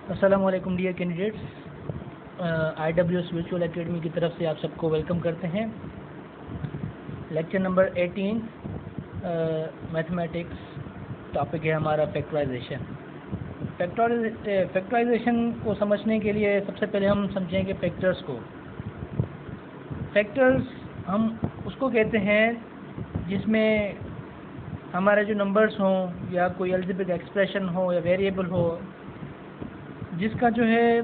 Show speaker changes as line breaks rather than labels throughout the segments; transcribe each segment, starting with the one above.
अस्सलाम वालेकुम dear candidates, IWS virtual academy की तरफ से आप सबको वेलकम करते हैं। लेक्चर नंबर 18 मैथमेटिक्स टॉपिक है हमारा फैक्टराइजेशन। फैक्टराइजेशन को समझने के लिए सबसे पहले हम समझेंगे फैक्टर्स को। फैक्टर्स हम उसको कहते हैं जिसमें हमारे जो नंबर्स हों या कोई अलजेब्रिक एक्सप्रेशन हो या वेरिएबल हो, जिसका जो है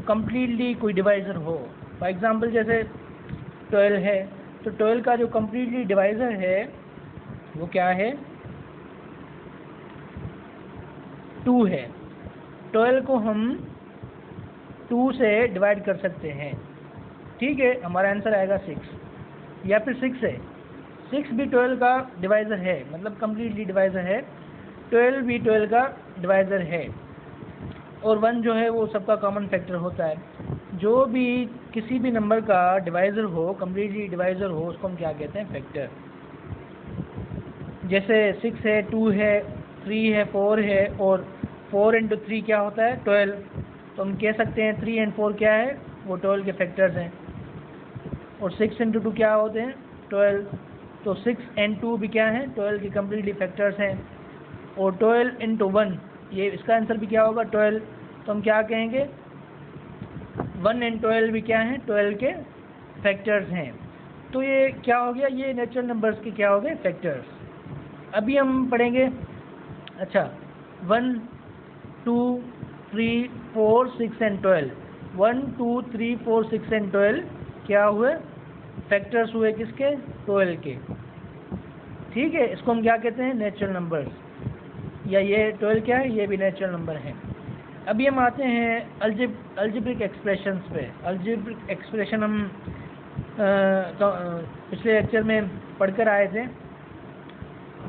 कम्प्लीटली कोई डिवाइज़र हो। फॉर एग्ज़ाम्पल जैसे 12 है, तो 12 का जो कम्प्लीटली डिवाइज़र है वो क्या है? 2 है। 12 को हम 2 से डिवाइड कर सकते हैं, ठीक है। हमारा आंसर आएगा 6। या फिर 6 है, 6 भी 12 का डिवाइज़र है, मतलब कम्प्लीटली डिवाइज़र है। 12 भी 12 का डिवाइज़र है। और 1 जो है वो सबका कॉमन फैक्टर होता है। जो भी किसी भी नंबर का डिवाइज़र हो, कम्प्लीटली डिवाइज़र हो, उसको हम क्या कहते हैं? फैक्टर। जैसे 6 है, 2 है, 3 है, 4 है, और 4 इंटू 3 क्या होता है? 12। तो हम कह सकते हैं 3 एंड 4 क्या है? वो 12 के फैक्टर्स हैं। और 6 इंटू 2 क्या होते हैं? 12। तो 6 एंड 2 भी क्या हैं? 12 के कम्प्लीटली फैक्टर्स हैं। और 12 इंटू 1, ये इसका आंसर भी क्या होगा? 12। तो हम क्या कहेंगे? 1 एंड 12 भी क्या हैं? 12 के फैक्टर्स हैं। तो ये क्या हो गया? ये नेचुरल नंबर्स के क्या हो गए? फैक्टर्स। अभी हम पढ़ेंगे। अच्छा, 1 2 3 4 6 एंड 12। 1 2 3 4 6 एंड 12 क्या हुए? फैक्टर्स हुए किसके? 12 के, ठीक है। इसको हम क्या कहते हैं? Natural numbers. या ये 12 क्या है? ये भी नेचुरल नंबर है। अभी हम आते हैं अलजेब्रिक एक्सप्रेशंस पे। अलजेब्रिक एक्सप्रेशन हम पिछले लेक्चर में पढ़कर आए थे।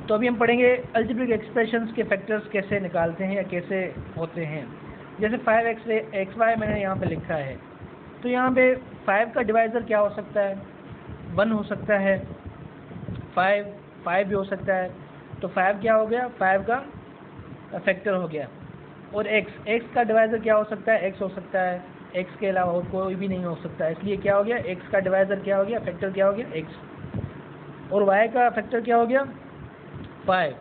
तो अभी हम पढ़ेंगे अलजेब्रिक एक्सप्रेशंस के फैक्टर्स कैसे निकालते हैं या कैसे होते हैं। जैसे 5xy मैंने यहाँ पे लिखा है, तो यहाँ पे 5 का डिवाइज़र क्या हो सकता है? 1 हो सकता है, 5 भी हो सकता है। तो 5 क्या हो गया? 5 का फैक्टर हो गया। और x का डिवाइज़र क्या हो सकता है? x हो सकता है। x के अलावा और कोई भी नहीं हो सकता, इसलिए क्या हो गया? x का डिवाइज़र क्या हो गया? फैक्टर क्या हो गया? x। और y का फैक्टर क्या हो गया? 5,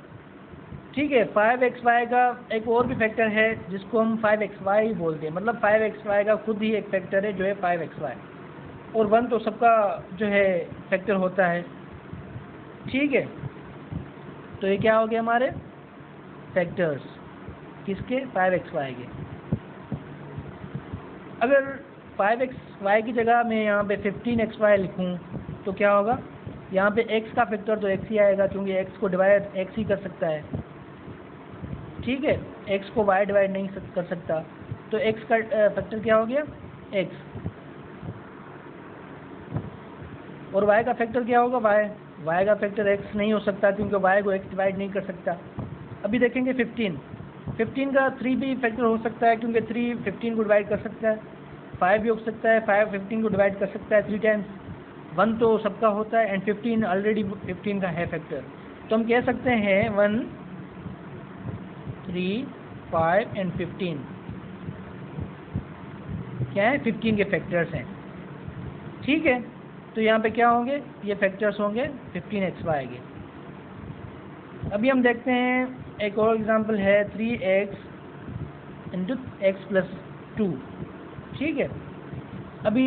ठीक है। 5xy का एक और भी फैक्टर है जिसको हम 5xy बोलते हैं, मतलब 5xy का खुद ही एक फैक्टर है जो है 5xy। और 1 तो सबका जो है फैक्टर होता है, ठीक है। तो ये क्या हो गया? हमारे फैक्टर्स किसके? 5xy के। अगर 5xy की जगह मैं यहाँ पे 15xy लिखूँ तो क्या होगा? यहाँ पे x का फैक्टर तो x ही आएगा, क्योंकि x को डिवाइड x ही कर सकता है, ठीक है। x को y डिवाइड नहीं कर सकता। तो x का फैक्टर क्या हो गया? x। और y का फैक्टर क्या होगा? y का फैक्टर x नहीं हो सकता, क्योंकि y को x डिवाइड नहीं कर सकता। अभी देखेंगे 15 का 3 भी फैक्टर हो सकता है, क्योंकि 3 15 को डिवाइड कर सकता है। 5 भी हो सकता है, 5 15 को डिवाइड कर सकता है 3 टाइम्स। 1 तो सबका होता है, एंड 15 ऑलरेडी 15 का है फैक्टर। तो हम कह सकते हैं 1 3 5 एंड 15 क्या है? 15 के फैक्टर्स हैं, ठीक है। तो यहाँ पे क्या होंगे? ये फैक्टर्स होंगे 15xy के। अभी हम देखते हैं एक और एग्जांपल है 3x इंटू x प्लस 2, ठीक है। अभी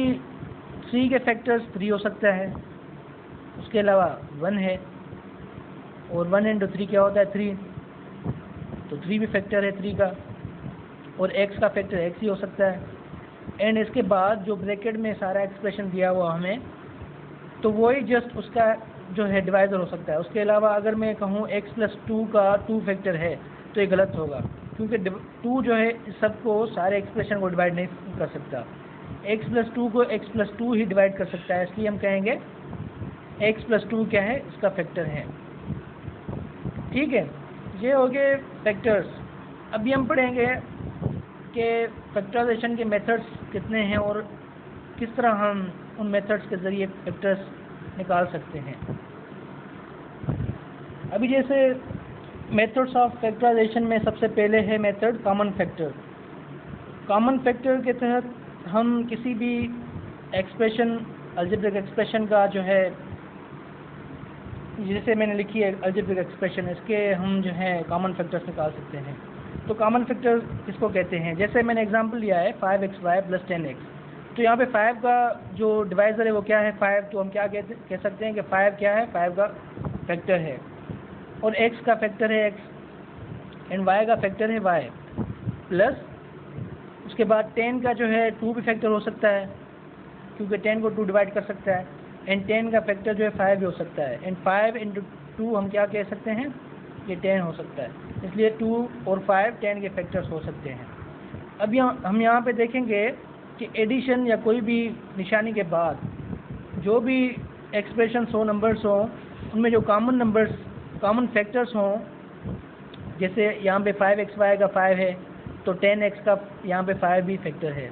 3 के फैक्टर्स 3 हो सकता है, उसके अलावा 1 है। और 1 इंटू 3 क्या होता है? 3। तो 3 भी फैक्टर है 3 का। और x का फैक्टर x ही हो सकता है। एंड इसके बाद जो ब्रैकेट में सारा एक्सप्रेशन दिया हुआ हमें, तो वही जस्ट उसका जो है डिवाइज़र हो सकता है। उसके अलावा अगर मैं कहूँ x प्लस 2 का 2 फैक्टर है, तो ये गलत होगा, क्योंकि 2 जो है सबको, सारे एक्सप्रेशन को डिवाइड नहीं कर सकता। x प्लस 2 को x प्लस 2 ही डिवाइड कर सकता है, इसलिए हम कहेंगे x प्लस 2 क्या है? इसका फैक्टर है, ठीक है। ये हो गए फैक्टर्स। अभी हम पढ़ेंगे कि फैक्टराइजेशन के मेथड्स कितने हैं और किस तरह हम उन मेथड्स के ज़रिए फैक्टर्स निकाल सकते हैं। अभी जैसे मेथड्स ऑफ फैक्टराइजेशन में सबसे पहले है method common factor. Common factor के तहत हम किसी भी एक्सप्रेशन, अलजेब्रिक एक्सप्रेशन का जो है, जैसे मैंने लिखी है अलजेब्रिक एक्सप्रेशन, इसके हम जो है कॉमन फैक्टर्स निकाल सकते हैं। तो कॉमन फैक्टर किसको कहते हैं? जैसे मैंने एग्जांपल लिया है 5xy + 10x। तो यहाँ पे 5 का जो डिवाइज़र है वो क्या है? 5। तो हम क्या कह सकते हैं कि 5 क्या है? 5 का फैक्टर है, और x का फैक्टर है x, एंड y का फैक्टर है y, प्लस उसके बाद 10 का जो है 2 भी फैक्टर हो सकता है, क्योंकि 10 को 2 डिवाइड कर सकता है, एंड 10 का फैक्टर जो है 5 भी हो सकता है, एंड 5 × 2 हम क्या कह सकते हैं? ये 10 हो सकता है। इसलिए 2 और 5 10 के फैक्टर्स हो सकते हैं। अब हम यहाँ पे देखेंगे कि एडिशन या कोई भी निशानी के बाद जो भी एक्सप्रेशंस हो, नंबर्स हो, उनमें जो कॉमन नंबर्स, कॉमन फैक्टर्स हों, जैसे यहाँ पे 5xy का 5 है तो 10x का यहाँ पे 5 भी फैक्टर है,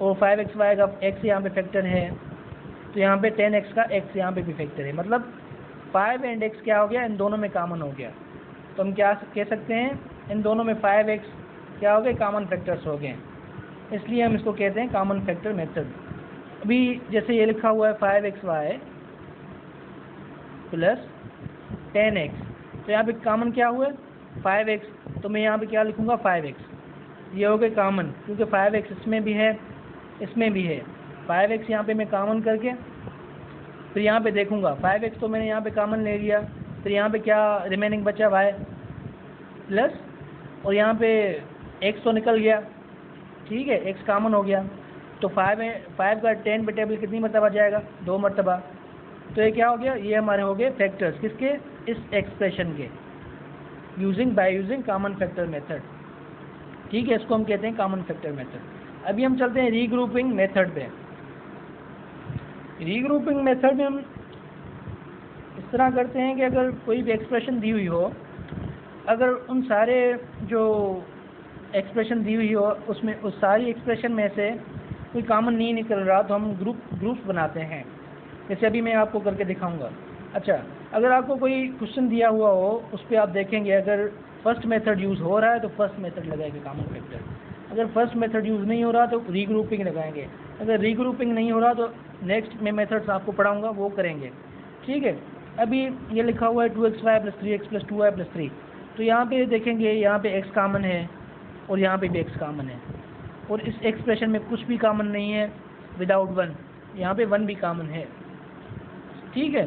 और 5xy का x यहाँ पे फैक्टर है, तो यहाँ पे 10x का x यहाँ पे भी फैक्टर है। मतलब 5 एंड x क्या हो गया? इन दोनों में कॉमन हो गया। तो हम क्या कह सकते हैं? इन दोनों में 5x क्या हो गए? कॉमन फैक्टर्स हो गए, इसलिए हम इसको कहते हैं कॉमन फैक्टर मेथड। अभी जैसे ये लिखा हुआ है 5xy + 10x, तो यहाँ पे कॉमन क्या हुआ? 5x। तो मैं यहाँ पे क्या लिखूँगा? 5x। ये हो गए कॉमन, क्योंकि 5x इसमें भी है, इसमें भी है। 5x यहाँ पे मैं कॉमन करके फिर यहाँ पे देखूँगा 5x तो मैंने यहाँ पे कॉमन ले लिया, फिर यहाँ पे क्या रिमेनिंग बचा? y प्लस, और यहाँ पे x तो निकल गया, ठीक है, x कॉमन हो गया। तो 5 का 10 पे टेबल कितनी मरतबा जाएगा? 2 मरतबा। तो ये क्या हो गया? ये हमारे हो गए फैक्टर्स किसके? इस एक्सप्रेशन के, by using common factor method. ठीक है, इसको हम कहते हैं कॉमन फैक्टर मेथड। अभी हम चलते हैं रीग्रुपिंग मेथड पे। रीग्रुपिंग मेथड में हम इस तरह करते हैं कि अगर कोई भी एक्सप्रेशन दी हुई हो, अगर उन सारे जो एक्सप्रेशन दी हुई हो उसमें उस सारी एक्सप्रेशन में से कोई कॉमन नहीं निकल रहा, तो हम ग्रुप्स बनाते हैं। जैसे अभी मैं आपको करके दिखाऊंगा। अच्छा, अगर आपको कोई क्वेश्चन दिया हुआ हो, उस पर आप देखेंगे अगर फर्स्ट मेथड यूज़ हो रहा है तो फर्स्ट मेथड लगाएंगे कॉमन फैक्टर, अगर फर्स्ट मेथड यूज़ नहीं हो रहा तो रीग्रुपिंग लगाएंगे, अगर रीग्रुपिंग नहीं हो रहा तो नेक्स्ट मैं मेथड्स आपको पढ़ाऊँगा वो करेंगे। ठीक है, अभी ये लिखा हुआ है 2xy + 3x + 2y + 3। तो यहाँ पे देखेंगे, यहाँ पे x कॉमन है और यहाँ पे भी x कॉमन है, और इस एक्सप्रेशन में कुछ भी कॉमन नहीं है विदाउट 1। यहाँ पे 1 भी कॉमन है। ठीक है,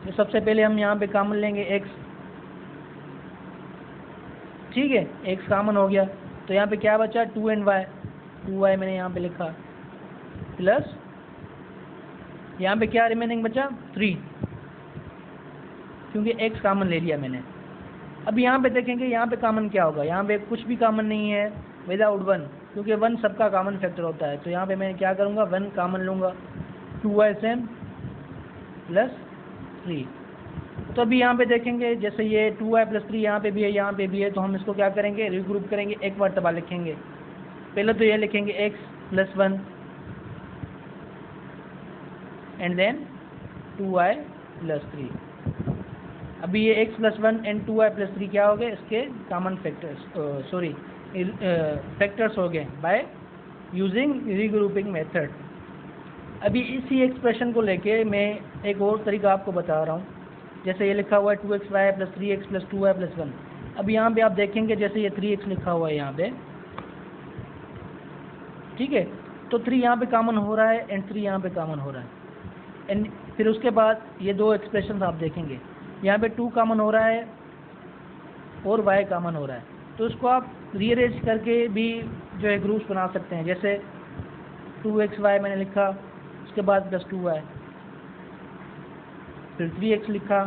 तो सबसे पहले हम यहाँ पे कॉमन लेंगे x। ठीक है, x कॉमन हो गया, तो यहाँ पे क्या बचा? 2 एंड y, 2y मैंने यहाँ पे लिखा, प्लस यहाँ पे क्या रिमेनिंग बचा? 3, क्योंकि x कॉमन ले लिया मैंने। अब यहाँ पे देखेंगे, यहाँ पे कॉमन क्या होगा? यहाँ पे कुछ भी कॉमन नहीं है विदाउट 1, क्योंकि 1 सबका कॉमन फैक्टर होता है। तो यहाँ पे मैं क्या करूँगा? 1 कॉमन लूँगा, 2y सेम + 3। तो अभी यहाँ पे देखेंगे, जैसे ये 2y + 3 यहाँ पे भी है, यहाँ पे भी है, तो हम इसको क्या करेंगे? रीग्रुप करेंगे, एक मरतबा लिखेंगे। पहले तो ये लिखेंगे x + 1 एंड देन 2y + 3। अभी ये x + 1 एंड 2y + 3 क्या हो गए? इसके कॉमन फैक्टर्स, फैक्टर्स हो गए बाय यूजिंग रीग्रुपिंग मेथड। अभी इसी एक्सप्रेशन को लेके मैं एक और तरीका आपको बता रहा हूँ। जैसे ये लिखा हुआ है 2xy + 3x + 2y + 1। अब यहाँ पे आप देखेंगे, जैसे ये 3x लिखा हुआ है यहाँ पे, ठीक है, तो 3 यहाँ पे कॉमन हो रहा है एंड 3 यहाँ पे कॉमन हो रहा है, एंड फिर उसके बाद ये दो एक्सप्रेशन आप देखेंगे, यहाँ पे 2 कॉमन हो रहा है और y कॉमन हो रहा है। तो इसको आप रीअरेंज करके भी जो है ग्रुप्स बना सकते हैं। जैसे 2xy मैंने लिखा, उसके बाद +2y, फिर 3x लिखा,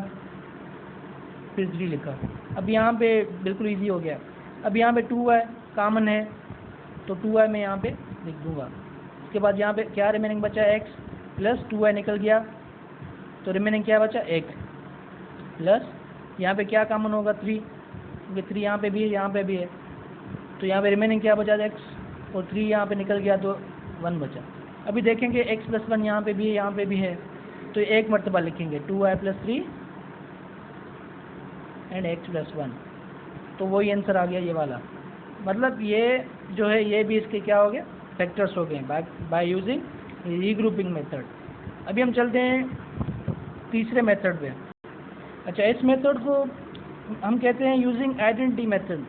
फिर 3 लिखा। अब यहाँ पे बिल्कुल इजी हो गया। अब यहाँ पे 2y कॉमन है, तो 2y मैं यहाँ पे लिख दूँगा। उसके बाद यहाँ पे क्या रिमेनिंग बचा? x प्लस 2y निकल गया, तो रिमेनिंग क्या बचा? 1 प्लस यहाँ पे क्या कॉमन होगा? 3, क्योंकि 3 यहाँ पे भी है, यहाँ पे भी है, तो यहाँ पे रिमेनिंग क्या बचा? x, और 3 यहाँ पे निकल गया तो 1 बचा। अभी देखेंगे x + 1 यहाँ पे भी है, यहाँ पे भी है, तो एक मरतबा लिखेंगे 2y + 3 एंड एक्स प्लस 1, तो वही आंसर आ गया ये वाला। मतलब ये जो है ये भी इसके क्या हो गया, फैक्टर्स हो गए बाय यूजिंग रीग्रुपिंग मेथड। अभी हम चलते हैं तीसरे मेथड पे। अच्छा, इस मेथड को हम कहते हैं using identity method.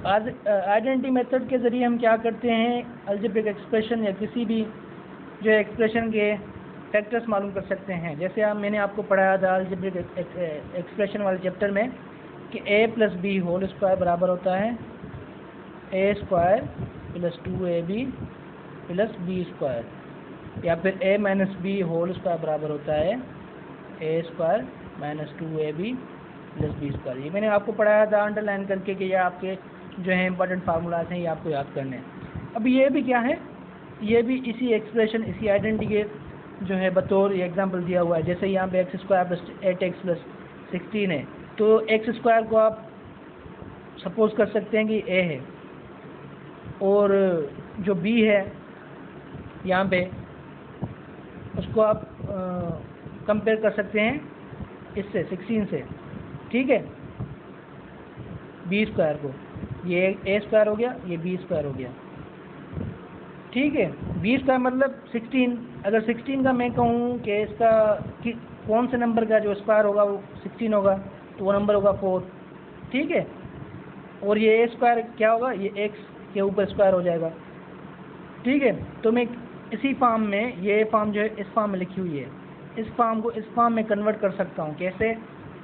Identity method के ज़रिए हम क्या करते हैं, अलजेब्रिक एक्सप्रेशन या किसी भी जो एक्सप्रेशन के फैक्टर्स मालूम कर सकते हैं। जैसे मैंने आपको पढ़ाया था अलजेब्रिक एक्सप्रेशन वाले चैप्टर में कि a plus b whole square बराबर होता है a square plus 2ab plus b square, या फिर a minus b whole square बराबर होता है a square minus 2ab plus b square. ये मैंने आपको पढ़ाया था अंडरलाइन करके कि ये आपके जो है इंपॉर्टेंट फार्मूलाज हैं, ये आपको याद करने हैं। अब ये भी क्या है, ये भी इसी एक्सप्रेशन, इसी आइडेंटिटी के जो है बतौर ये एग्जांपल दिया हुआ है। जैसे यहाँ पे x square plus 8x plus 16 है, तो एक्स स्क्वायर को आप सपोज कर सकते हैं कि a है, और जो b है यहाँ पे उसको आप कंपेयर कर सकते हैं इससे 16 से, ठीक है, बी स्क्वायर को, ये a स्क्वायर हो गया, ये b स्क्वायर हो गया, ठीक है। बी स्क्वायर मतलब 16, अगर 16 का मैं कहूँ कि इसका कि कौन से नंबर का जो स्क्वायर होगा वो 16 होगा, तो वो नंबर होगा 4, ठीक है। और ये a स्क्वायर क्या होगा, ये x के ऊपर स्क्वायर हो जाएगा, ठीक है। तो मैं इसी फॉर्म में, ये फॉर्म जो है इस फॉर्म में लिखी हुई है, इस फॉर्म को इस फॉर्म में कन्वर्ट कर सकता हूँ। कैसे?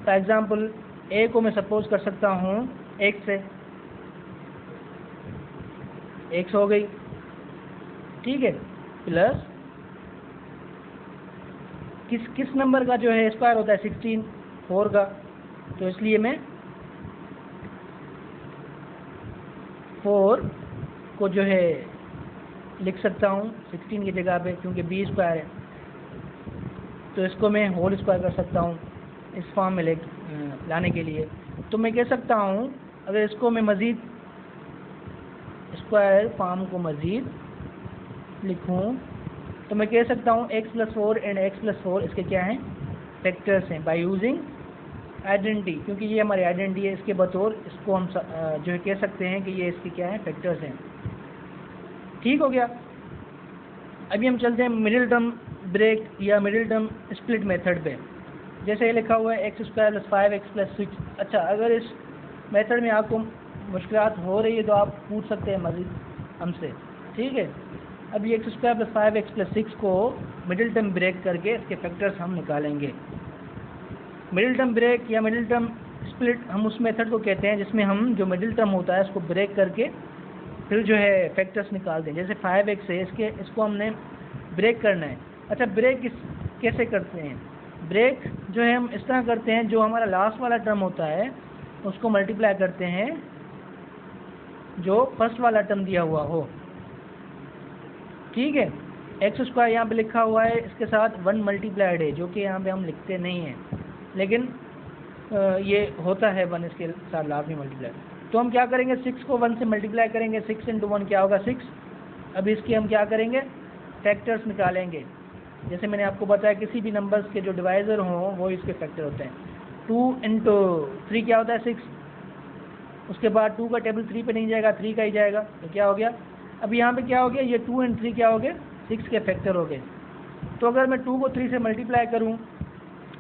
फॉर एग्जांपल a को मैं सपोज कर सकता हूँ x से, x हो गई, ठीक है, प्लस किस नंबर का जो है स्क्वायर होता है 16, 4 का, तो इसलिए मैं 4 को जो है लिख सकता हूँ 16 की जगह पे, क्योंकि b स्क्वायर है, तो इसको मैं होल स्क्वायर कर सकता हूँ इस फॉर्म में लाने के लिए। तो मैं कह सकता हूँ, अगर इसको मैं मज़ीद स्क्वायर फॉर्म को मज़ीद लिखूँ तो मैं कह सकता हूँ x plus 4 and x plus 4 इसके क्या हैं, फैक्टर्स हैं बाय यूजिंग आइडेंटिटी, क्योंकि ये हमारी आइडेंटिटी है, इसके बतौर इसको हम जो है कह सकते हैं कि ये इसके क्या हैं, फैक्टर्स हैं। ठीक हो गया। अभी हम चलते हैं मिडिल टर्म ब्रेक या मिडिल टर्म स्प्लिट मेथड पे। जैसे ये लिखा हुआ है x square plus 5x plus 6। अच्छा, अगर इस मेथड में आपको मुश्किलात हो रही है तो आप पूछ सकते हैं मज़ीद हमसे, ठीक है। अब ये x square plus 5x plus 6 को मिडिल टर्म ब्रेक करके इसके फैक्टर्स हम निकालेंगे। मिडिल टर्म ब्रेक या मिडिल टर्म स्प्लिट हम उस मेथड को कहते हैं जिसमें हम जो मिडिल टर्म होता है उसको ब्रेक करके फिर जो है फैक्टर्स निकाल दें। जैसे 5x है, इसको हमने ब्रेक करना है। अच्छा, ब्रेक कैसे करते हैं? ब्रेक जो है हम इस तरह करते हैं, जो हमारा लास्ट वाला टर्म होता है उसको मल्टीप्लाई करते हैं जो फर्स्ट वाला टर्म दिया हुआ हो, ठीक है। एक्स स्क्वायर यहाँ पे लिखा हुआ है, इसके साथ 1 मल्टीप्लाइड है, जो कि यहाँ पे हम लिखते नहीं हैं, लेकिन ये होता है 1 इसके साथ लास्ट में मल्टीप्लाई। तो हम क्या करेंगे, 6 को 1 से मल्टीप्लाई करेंगे, 6 इंटू 1 क्या होगा 6। अब इसके हम क्या करेंगे, फैक्टर्स निकालेंगे। जैसे मैंने आपको बताया किसी भी नंबर्स के जो डिवाइज़र हों वो इसके फैक्टर होते हैं। 2 इंटू 3 क्या होता है 6, उसके बाद 2 का टेबल 3 पे नहीं जाएगा, 3 का ही जाएगा, तो क्या हो गया। अब यहाँ पे क्या हो गया, ये 2 एंड 3 क्या हो गए, 6 के फैक्टर हो गए। तो अगर मैं 2 को 3 से मल्टीप्लाई करूँ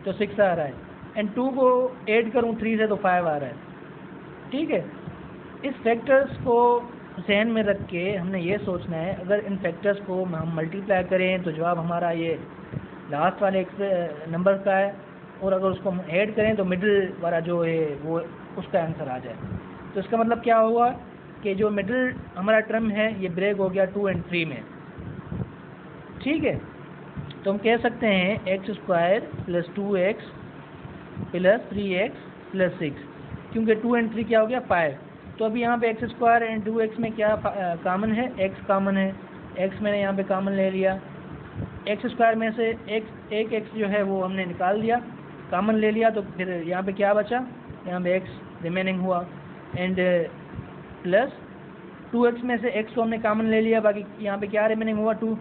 तो 6 आ रहा है, एंड 2 को ऐड करूँ 3 से तो 5 आ रहा है, ठीक है। इस फैक्टर्स को जहन में रख के हमने ये सोचना है, अगर इन फैक्टर्स को हम मल्टीप्लाई करें तो जवाब हमारा ये लास्ट वाले नंबर का है, और अगर उसको हम ऐड करें तो मिडिल वाला जो है वो उसका आंसर आ जाए। तो इसका मतलब क्या हुआ कि जो मिडिल हमारा टर्म है ये ब्रेक हो गया 2 एंड 3 में, ठीक है। तो हम कह सकते हैं x square plus 2x plus 3x plus 6, क्योंकि 2 एंड 3 क्या हो गया 5। तो अभी यहाँ पे एक्स स्क्वायर एंड 2x में क्या कॉमन है, x कॉमन है, x मैंने यहाँ पे कॉमन ले लिया। एक्स स्क्वायर में से एक x जो है वो हमने निकाल दिया, कॉमन ले लिया, तो फिर यहाँ पे क्या बचा, यहाँ पे x रिमेनिंग हुआ, एंड प्लस 2x में से x को हमने कॉमन ले लिया, बाकी यहाँ पे क्या रिमेनिंग हुआ 2,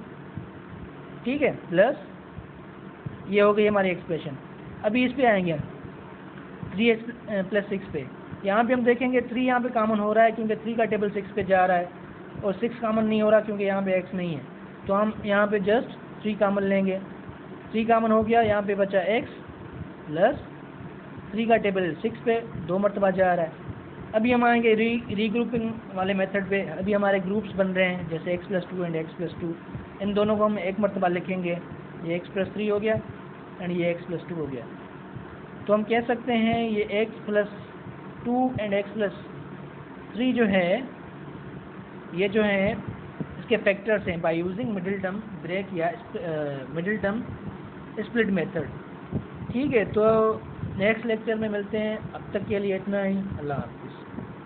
ठीक है, प्लस ये हो गई हमारी एक्सप्रेशन। अभी इस पे आएंगे, 3x प्लस 6 पे। यहाँ पे हम देखेंगे 3 यहाँ पे कॉमन हो रहा है क्योंकि 3 का टेबल 6 पे जा रहा है, और 6 कॉमन नहीं हो रहा क्योंकि यहाँ पे x नहीं है। तो हम यहाँ पे जस्ट 3 कॉमन लेंगे, 3 कॉमन हो गया, यहाँ पे बचा x प्लस 3 का टेबल 6 पे 2 मरतबा जा रहा है। अभी हम आएंगे रीग्रुपिंग वाले मेथड पे। अभी हमारे ग्रुप्स बन रहे हैं जैसे x plus 2 and x plus 2, इन दोनों को हम एक मरतबा लिखेंगे, ये x प्लस 3 हो गया एंड ये x प्लस 2 हो गया। तो हम कह सकते हैं ये x plus 2 and x plus 3 जो है, ये जो है इसके फैक्टर्स हैं by using middle term break या मिडिल टर्म स्प्लिट मेथड। ठीक है, तो नेक्स्ट लेक्चर में मिलते हैं, अब तक के लिए इतना ही, अल्लाह हाफ़िज़।